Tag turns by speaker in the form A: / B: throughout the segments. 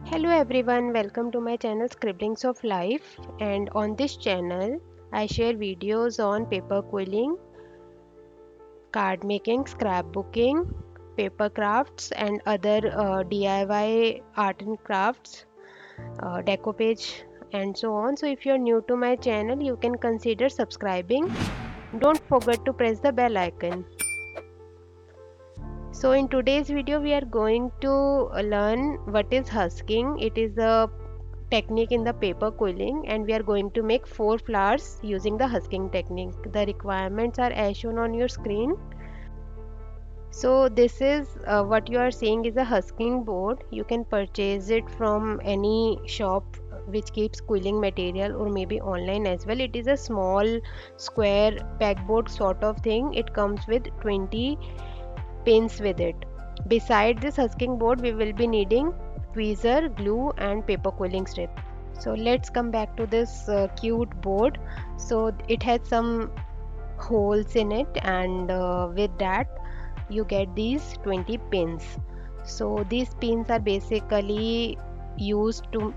A: Hello everyone, welcome to my channel Scribblings of Life, and on this channel I share videos on paper quilling, card making, scrapbooking, paper crafts and other DIY art and crafts, decoupage and so on. So if you're new to my channel, you can consider subscribing. Don't forget to press the bell icon. So in today's video we are going to learn what is husking. It is a technique in the paper quilling and we are going to make 4 flowers using the husking technique. The requirements are as shown on your screen. So this is what you are seeing is a husking board. You can purchase it from any shop which keeps quilling material or maybe online as well. It is a small square pegboard sort of thing. It comes with 20 pins with it. Beside this husking board, we will be needing tweezer, glue, and paper quilling strip. So let's come back to this cute board. So it has some holes in it, and with that, you get these 20 pins. So these pins are basically used to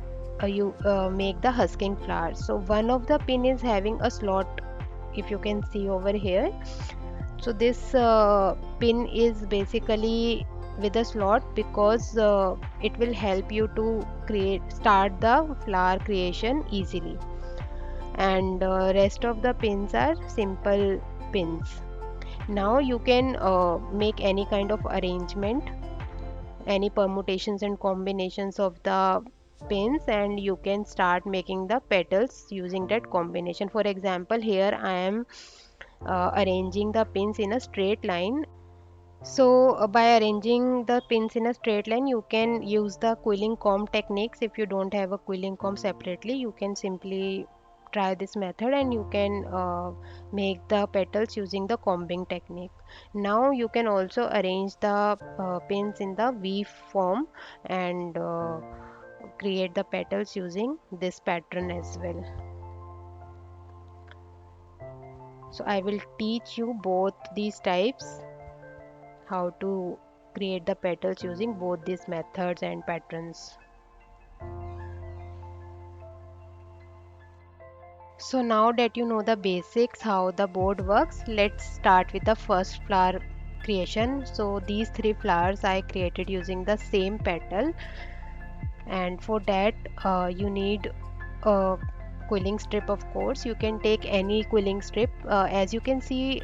A: make the husking flower. So one of the pin is having a slot, if you can see over here. So this pin is basically with a slot because it will help you to start the flower creation easily, and rest of the pins are simple pins. Now you can make any kind of arrangement, any permutations and combinations of the pins, and you can start making the petals using that combination. For example, here I am arranging the pins in a straight line. So by arranging the pins in a straight line, you can use the quilling comb techniques. If you don't have a quilling comb separately, you can simply try this method and you can make the petals using the combing technique. Now you can also arrange the pins in the V form and create the petals using this pattern as well. So I will teach you both these types, how to create the petals using both these methods and patterns. So now that you know the basics how the board works, let's start with the first flower creation. So these 3 flowers I created using the same petal, and for that you need a quilling strip. Of course you can take any quilling strip. As you can see,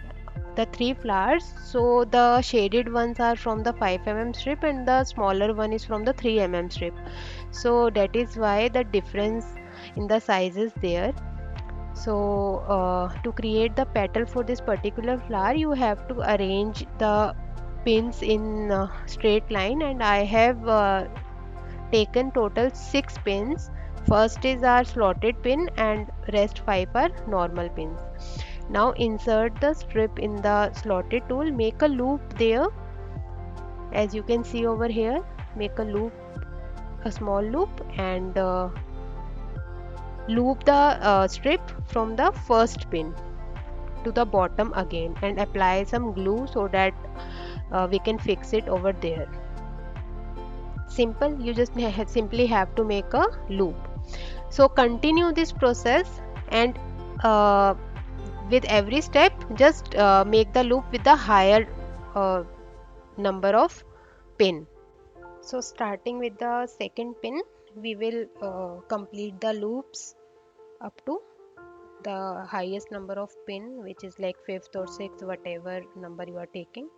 A: the 3 flowers, so the shaded ones are from the 5 mm strip and the smaller one is from the 3 mm strip. So that is why the difference in the size is there. So to create the petal for this particular flower, you have to arrange the pins in straight line, and I have taken total 6 pins. First is our slotted pin and rest 5 are normal pins. Now insert the strip in the slotted tool, make a loop there. As you can see over here, make a loop, a small loop, and loop the strip from the first pin to the bottom again and apply some glue so that we can fix it over there. Simple, you just simply have to make a loop. So continue this process, and uh, with every step just make the loop with the higher uh, number of pin. So starting with the second pin, we will complete the loops up to the highest number of pin, which is like fifth or sixth, whatever number you are taking.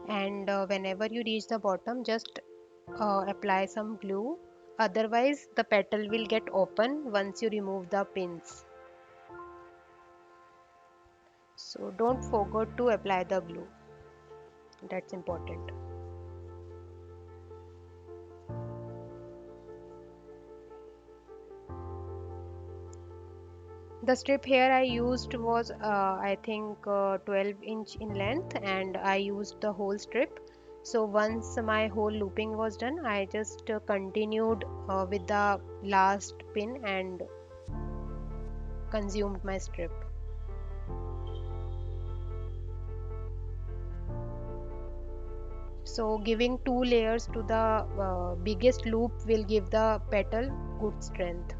A: And whenever you reach the bottom, just apply some glue, otherwise the petal will get open once you remove the pins. So don't forget to apply the glue, that's important. The strip here I used was I think 12-inch in length, and I used the whole strip. So once my whole looping was done, I just continued with the last pin and consumed my strip. So giving two layers to the biggest loop will give the petal good strength.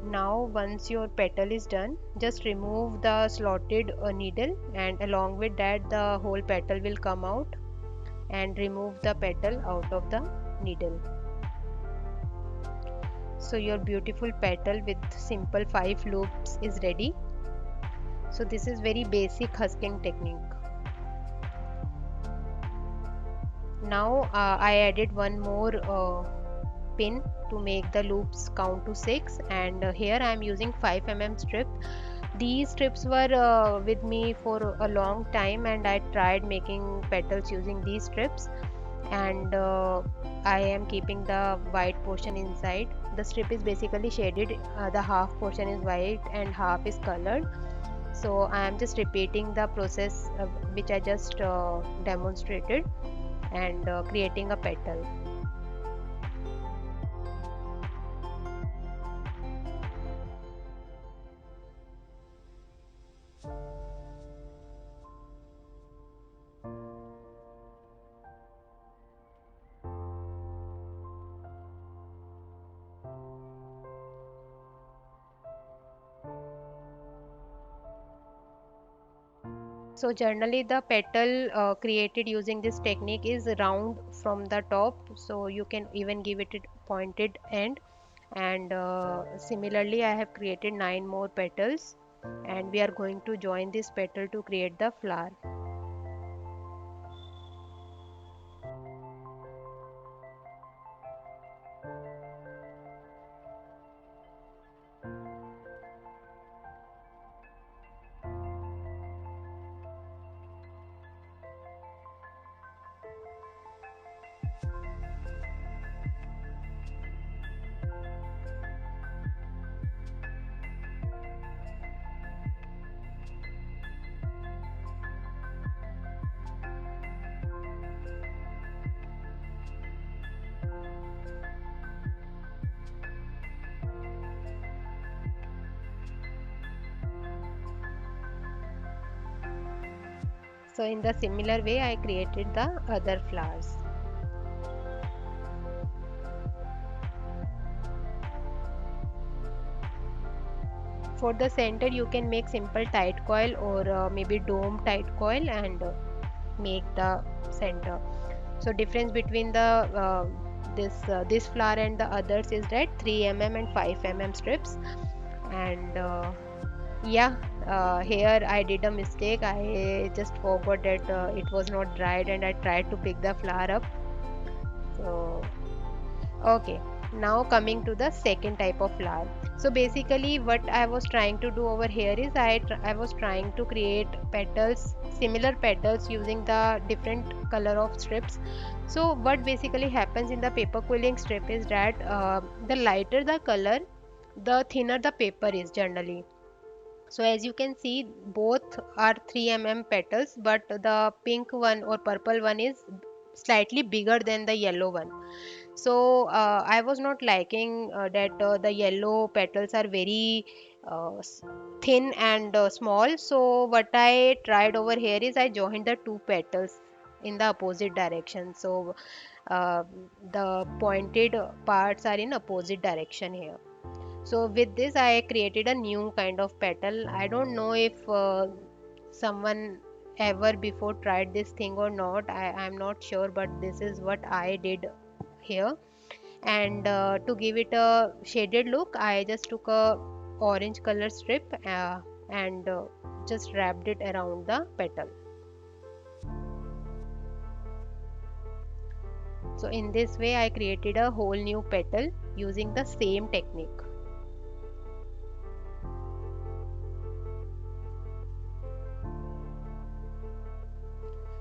A: Now once your petal is done, just remove the slotted needle, and along with that the whole petal will come out, and remove the petal out of the needle. So your beautiful petal with simple 5 loops is ready. So this is very basic husking technique. Now I added one more pin to make the loops count to 6, and here I am using 5 mm strip. These strips were with me for a long time, and I tried making petals using these strips, and I am keeping the white portion inside. The strip is basically shaded, the half portion is white and half is colored. So I am just repeating the process which I just demonstrated, and creating a petal. So generally the petal created using this technique is round from the top, so you can even give it a pointed end. And similarly I have created 9 more petals, and we are going to join this petal to create the flower. So in the similar way I created the other flowers. For the center you can make simple tight coil, or maybe dome tight coil, and make the center. So difference between the this flower and the others is that 3 mm and 5 mm strips. And yeah, here I did a mistake. I just forgot that it was not dried, and I tried to pick the flower up. So okay, now coming to the second type of flower. So basically what I was trying to do over here is I was trying to create petals, similar petals, using the different color of strips. So what basically happens in the paper quilling strip is that the lighter the color, the thinner the paper is generally. So as you can see, both are 3 mm petals, but the pink one or purple one is slightly bigger than the yellow one. So I was not liking that the yellow petals are very thin and small. So what I tried over here is I joined the two petals in the opposite direction. So uh, the pointed parts are in opposite direction here. So with this I created a new kind of petal. I don't know if someone ever before tried this thing or not. I'm not sure, but this is what I did here. And to give it a shaded look, I just took a orange color strip and just wrapped it around the petal. So in this way I created a whole new petal using the same technique.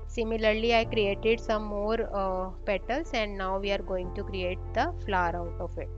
A: Similarly I created some more petals, and now we are going to create the flower out of it.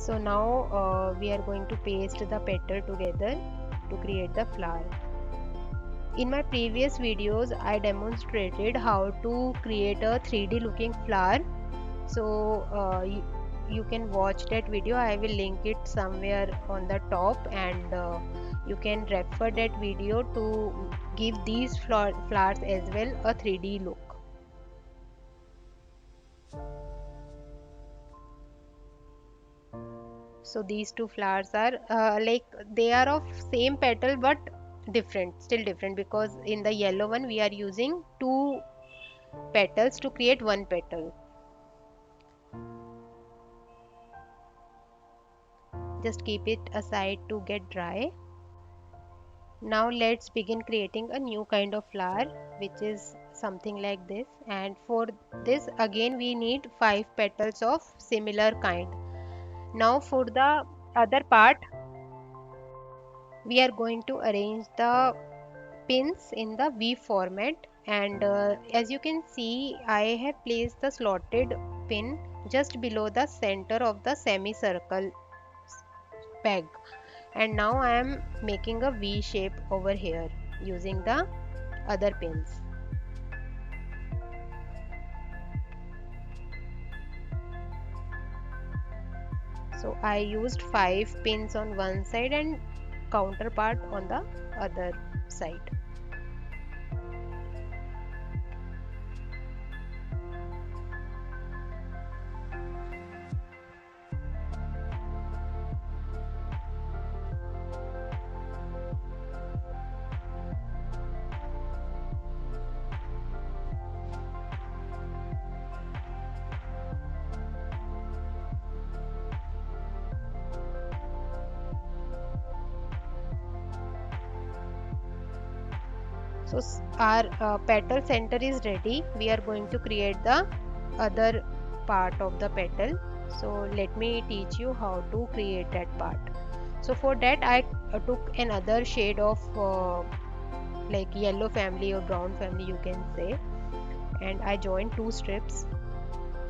A: So now we are going to paste the petal together to create the flower. In my previous videos I demonstrated how to create a 3D looking flower. So you can watch that video. I will link it somewhere on the top, and you can refer that video to give these flowers as well a 3D look. So these two flowers are like they are of same petal but different, still different, because in the yellow one we are using two petals to create one petal. Just keep it aside to get dry. Now let's begin creating a new kind of flower, which is something like this, and for this again we need 5 petals of similar kind. Now for the other part we are going to arrange the pins in the V format, and as you can see I have placed the slotted pin just below the center of the semicircle peg, and now I am making a V shape over here using the other pins. So I used 5 pins on one side and counterpart on the other side. So our petal center is ready. We are going to create the other part of the petal. So let me teach you how to create that part. So for that I took another shade of like yellow family or brown family you can say, and I joined two strips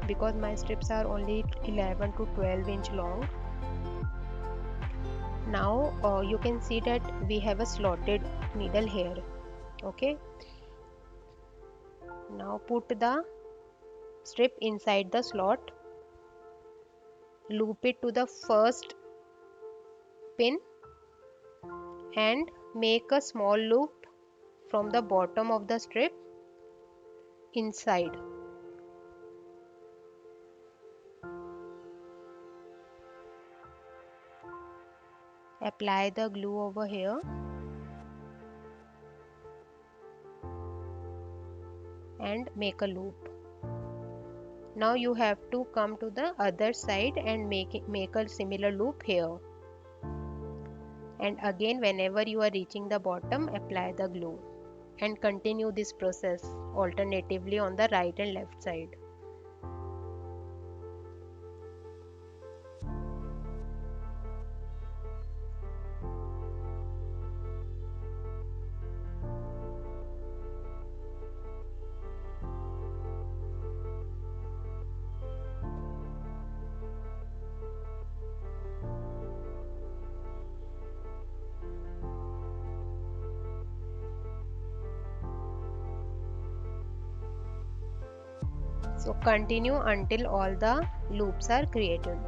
A: because my strips are only 11 to 12 inch long. Now you can see that we have a slotted needle here. Okay, now put the strip inside the slot, loop it to the first pin and make a small loop from the bottom of the strip inside. Apply the glue over here and make a loop. Now you have to come to the other side and make a similar loop here. And again whenever you are reaching the bottom, apply the glue and continue this process alternatively on the right and left side. So continue until all the loops are created.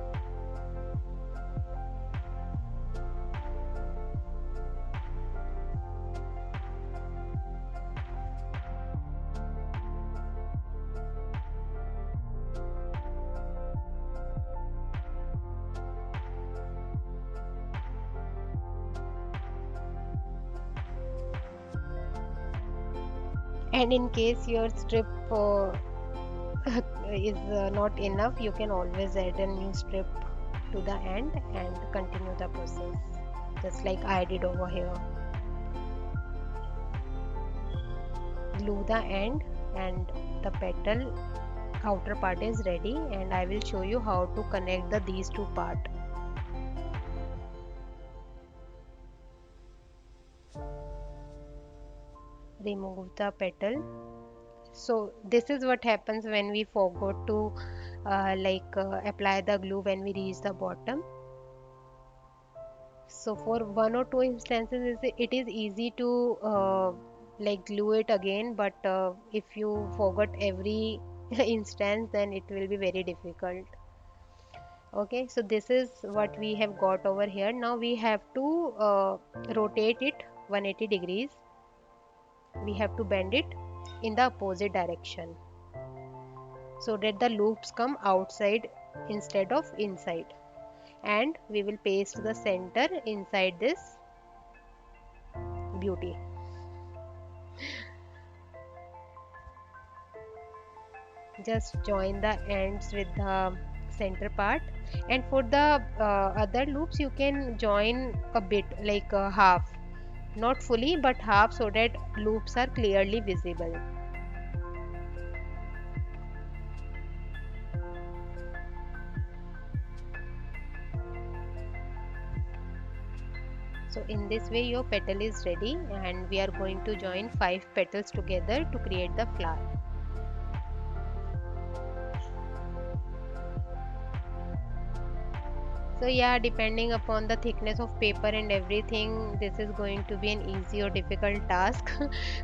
A: And in case your strip is not enough, you can always add a new strip to the end and continue the process just like I did over here. Glue the end and the petal outer part is ready, and I will show you how to connect these two parts. Remove the petal. So this is what happens when we forgot to apply the glue when we reach the bottom. So for one or two instances, it is easy to like glue it again, but if you forgot every instance, then it will be very difficult. Okay, so this is what we have got over here. Now we have to rotate it 180 degrees. We have to bend it in the opposite direction so that the loops come outside instead of inside. And we will paste the center inside this beauty. Just join the ends with the center part, and for the other loops you can join a bit, like half, not fully but half, so that loops are clearly visible. So in this way your petal is ready, and we are going to join 5 petals together to create the flower. So yeah, depending upon the thickness of paper and everything, this is going to be an easy or difficult task.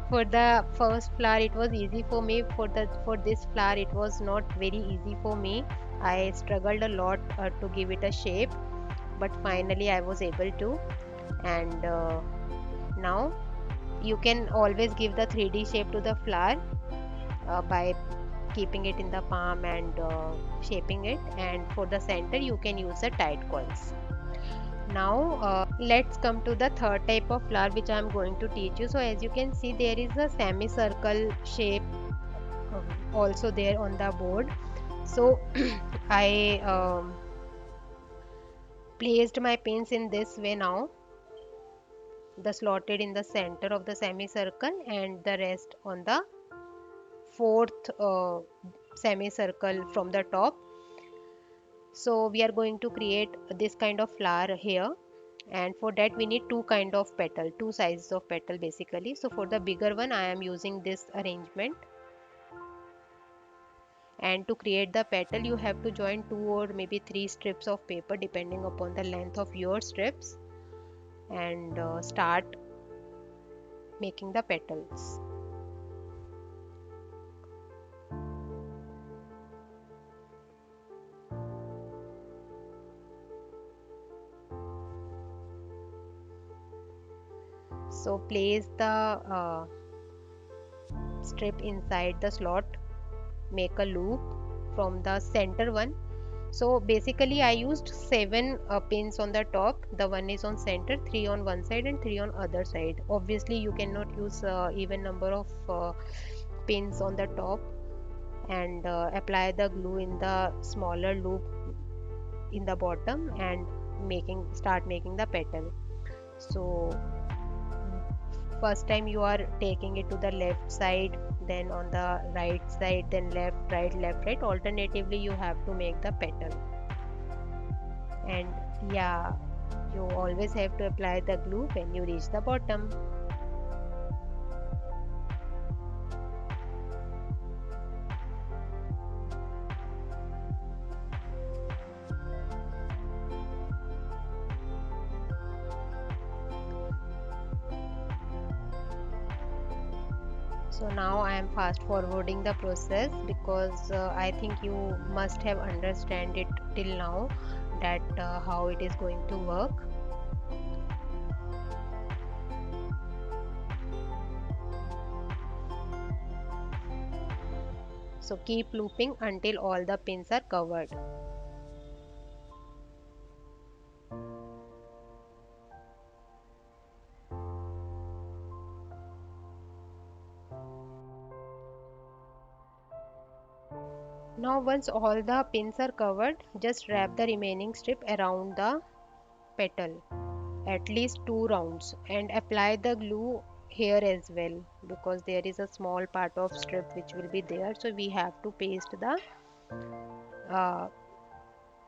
A: For the first flower, it was easy for me. For this flower, it was not very easy for me. I struggled a lot to give it a shape, but finally I was able to. And now you can always give the 3D shape to the flower by keeping it in the palm and shaping it. And for the center, you can use the tight coils. Now let's come to the third type of flower which I am going to teach you. So as you can see, there is a semicircle shape also there on the board. So I placed my pins in this way. Now the slotted in the center of the semicircle and the rest on the fourth semicircle from the top. So we are going to create this kind of flower here, and for that we need two kind of petal, two sizes of petal basically. So for the bigger one I am using this arrangement, and to create the petal you have to join 2 or maybe 3 strips of paper depending upon the length of your strips, and start making the petals. So place the strip inside the slot, make a loop from the center one. So basically I used 7 pins on the top. The one is on center, 3 on one side and 3 on other side. Obviously you cannot use even number of pins on the top, and apply the glue in the smaller loop in the bottom and start making the petal. So first time you are taking it to the left side, then on the right side, then left right left right, alternatively you have to make the petal. And yeah, you always have to apply the glue when you reach the bottom. So now I am fast forwarding the process because I think you must have understand it till now, that how it is going to work. So keep looping until all the pins are covered. Now once all the pins are covered, just wrap the remaining strip around the petal at least 2 rounds, and apply the glue here as well, because there is a small part of strip which will be there, so we have to paste the uh,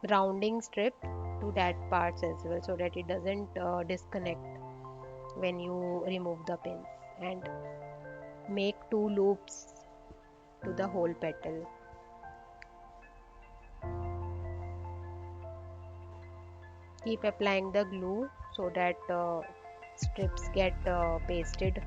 A: rounding strip to that parts as well, so that it doesn't disconnect when you remove the pins, and make 2 loops to the whole petal. Keep applying the glue so that strips get pasted.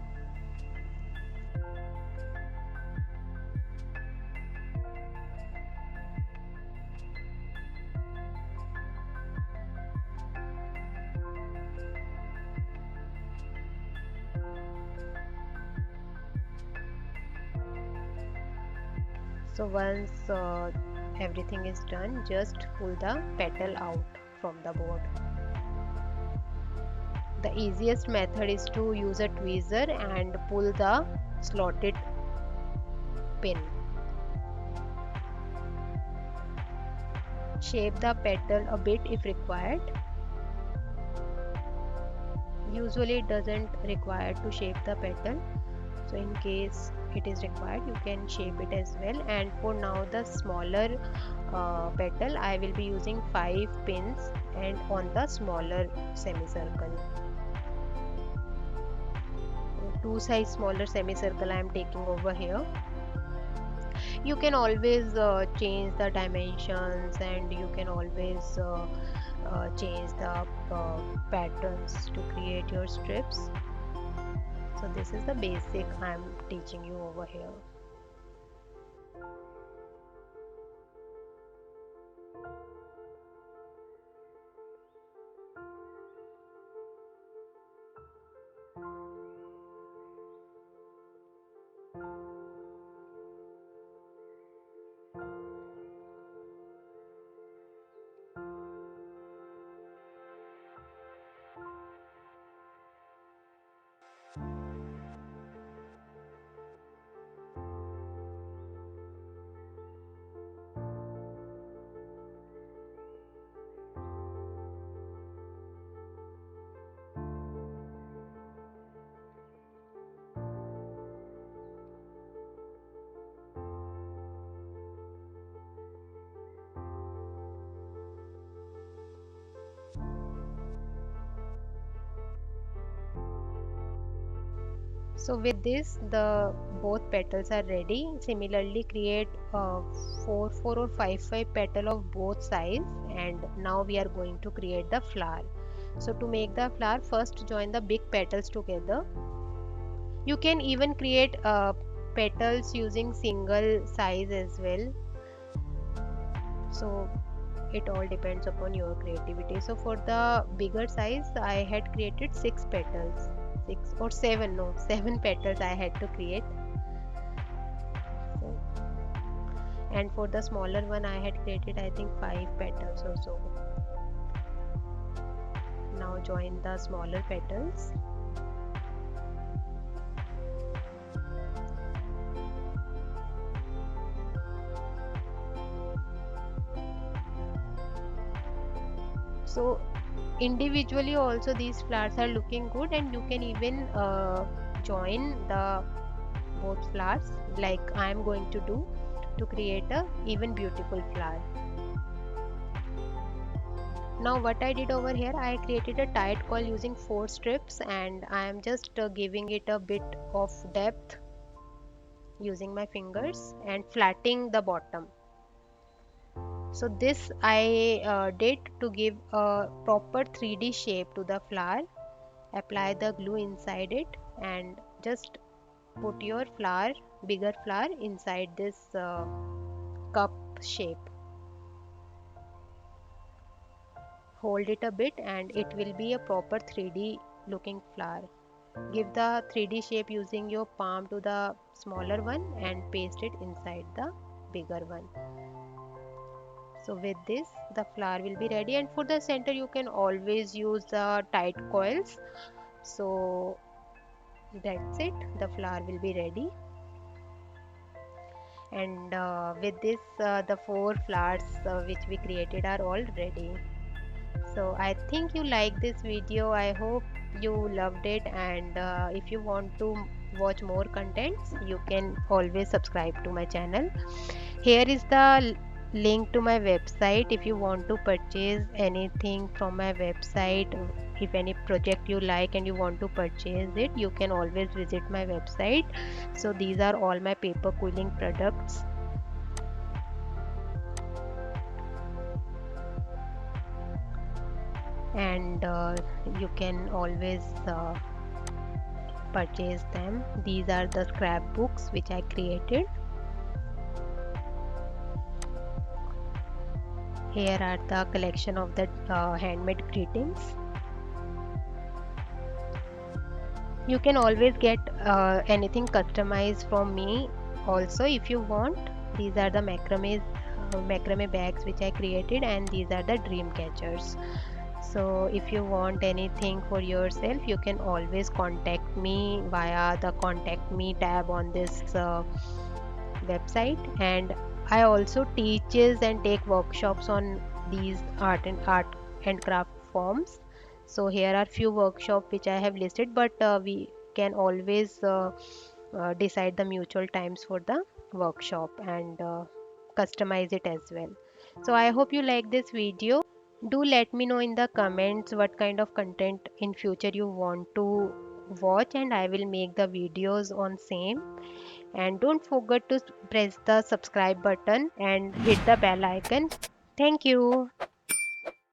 A: So once everything is done, just pull the petal out from the board. The easiest method is to use a tweezer and pull the slotted pin. Shape the petal a bit if required. Usually it doesn't require to shape the petal, so in case it is required you can shape it as well. And for now the smaller petal I will be using 5 pins and on the smaller semicircle. Two size smaller semicircle I am taking over here. You can always change the dimensions, and you can always change the patterns to create your strips. So this is the basic I am teaching you over here. So with this the both petals are ready. Similarly create 4 or 5 petal of both sides, and now we are going to create the flower. So to make the flower, first join the big petals together. You can even create petals using single size as well. So it all depends upon your creativity. So for the bigger size I had created 6 petals, 6 or 7, no 7 petals I had to create. So, and for the smaller one I had created I think 5 petals or so. Now join the smaller petals. So individually also these flowers are looking good, and you can even join the both flowers like I am going to do to create a even beautiful flower. Now what I did over here, I created a tight coil using 4 strips, and I am just giving it a bit of depth using my fingers and flattening the bottom. So this I did to give a proper 3D shape to the flower. Apply the glue inside it and just put your flower, bigger flower inside this cup shape. Hold it a bit and it will be a proper 3D looking flower. Give the 3D shape using your palm to the smaller one and paste it inside the bigger one. So with this the flower will be ready, and for the center you can always use the tight coils. So that's it, the flower will be ready. And with this the 4 flowers which we created are all ready. So I think you like this video. I hope you loved it, and if you want to watch more contents you can always subscribe to my channel. Here is the link to my website. If you want to purchase anything from my website, if any project you like and you want to purchase it, you can always visit my website. So these are all my paper quilling products. and you can always purchase them. These are the scrapbooks which I created. Here are the collection of the handmade greetings. You can always get anything customized from me also if you want. These are the macrame bags which I created, and these are the dream catchers. So if you want anything for yourself, you can always contact me via the contact me tab on this website. And I also teaches and take workshops on these art and craft forms. So here are few workshop which I have listed, but we can always decide the mutual times for the workshop and customize it as well. So I hope you like this video. Do let me know in the comments what kind of content in future you want to watch, and I will make the videos on same. And don't forget to press the subscribe button and hit the bell icon. Thank you.